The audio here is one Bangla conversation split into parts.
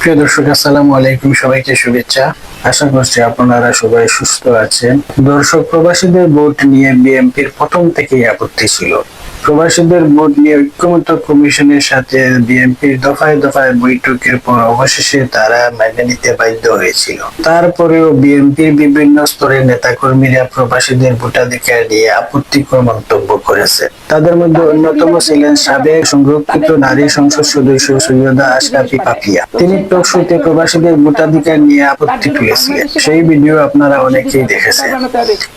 প্রিয় দর্শক, আসসালামু আলাইকুম। সবাইকে শুভেচ্ছা। আশা করছি আপনারা সবাই সুস্থ আছেন। দর্শক, প্রবাসীদের ভোট নিয়ে বিএনপির প্রথম থেকেই আপত্তি ছিল। প্রবাসীদের ভোট নিয়ে ঐক্যমত্য কমিশনের সাথে বিএনপির দফায় দফায় বৈঠকের পর অবশেষে তারা মেনে নিতে বাধ্য হয়েছিল। তারপরেও বিএনপির বিভিন্ন স্তরের নেতাকর্মীরা প্রবাসীদের ভোটাধিকার নিয়ে আপত্তিকর মন্তব্য করেছে। তাদের মধ্যে অন্যতম ছিলেন সাবেক সংরক্ষিত নারী সংসদ সদস্য সৈয়দা আশরাফি পাপিয়া। তিনি টক শোতে প্রবাসীদের ভোটাধিকার নিয়ে আপত্তি তুলেছিলেন। সেই ভিডিও আপনারা অনেকেই দেখেছেন।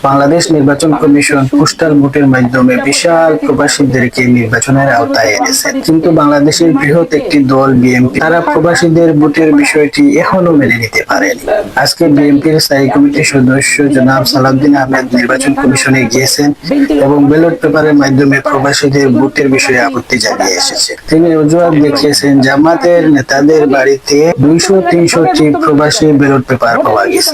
বাংলাদেশ নির্বাচন কমিশন পোস্টাল ভোটের মাধ্যমে বিশাল প্রবাসীদেরকে নির্বাচনের আওতায় এনেছে, কিন্তু বাংলাদেশের বৃহৎ একটি দল বিএনপি তারা প্রবাসীদের ভোটের বিষয়টি এখনো মেনে নিতে পারেনি। আজকে বিএনপির স্থায়ী কমিটির সদস্য জনাব সালাউদ্দিন আহমেদ নির্বাচন কমিশনে গিয়েছেন এবং ব্যালট পেপারের মাধ্যমে প্রবাসীদের ভোটের বিষয়ে আপত্তি জানিয়ে এসেছে। তিনি অজুহাত দেখিয়েছেন জামাতের নেতাদের বাড়িতে 200-300টি প্রবাসী ব্যালট পেপার পাওয়া গেছে,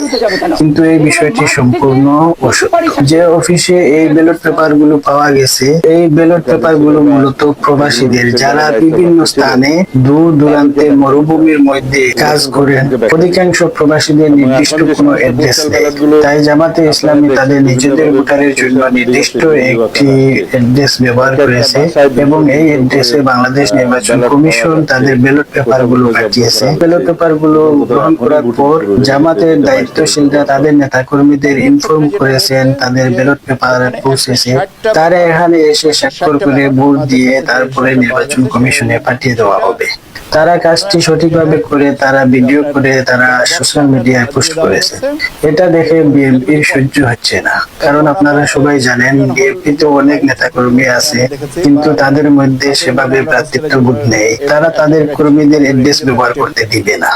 কিন্তু এই বিষয়টি সম্পূর্ণ অসত্য। যে অফিসে এই ব্যালট পেপার গুলো পাওয়া গেছে, এই ব্যালট পেপার গুলো মূলত প্রবাসীদের, যারা বিভিন্ন স্থানে দূর দূরান্তে মরুভূমির মধ্যে কাজ করেন। অধিকাংশ প্রবাসীদের নির্দিষ্ট কোনো অ্যাড্রেস নেই, তাই জামাতে ইসলামী তাদের নিজেদের ভোটারের জন্য নির্দিষ্ট একটি অ্যাড্রেস ব্যবহার করেছে এবং এই অ্যাড্রেসে বাংলাদেশ নির্বাচন কমিশন তাদের ব্যালট পেপার গুলো পাঠিয়েছে। ব্যালট পেপার গুলো গ্রহণ করার পর জামাতের দায়িত্বশীলরা তাদের নেতাকর্মীদের ইনফর্ম করেছেন তাদের ব্যালট পেপার পৌঁছেছে। তারা এখানে এসে স্বাক্ষর করে ভোট দিয়ে তারপরে নির্বাচন কমিশনে পাঠিয়ে দেওয়া হবে। তারা কাজটি সঠিকভাবে করে তারা ভিডিও করে তারা সোশ্যাল মিডিয়ায় পোস্ট করেছে। এটা দেখে বিএনপির সহ্য হচ্ছে না, কারণ আপনারা সবাই জানেন বিএনপিতে অনেক নেতাকর্মী আছে, কিন্তু তাদের মধ্যে সেভাবে ভ্রাতৃত্ববোধ নেই। তারা তাদের কর্মীদের অ্যাড্রেস ব্যবহার করতে দিবে না।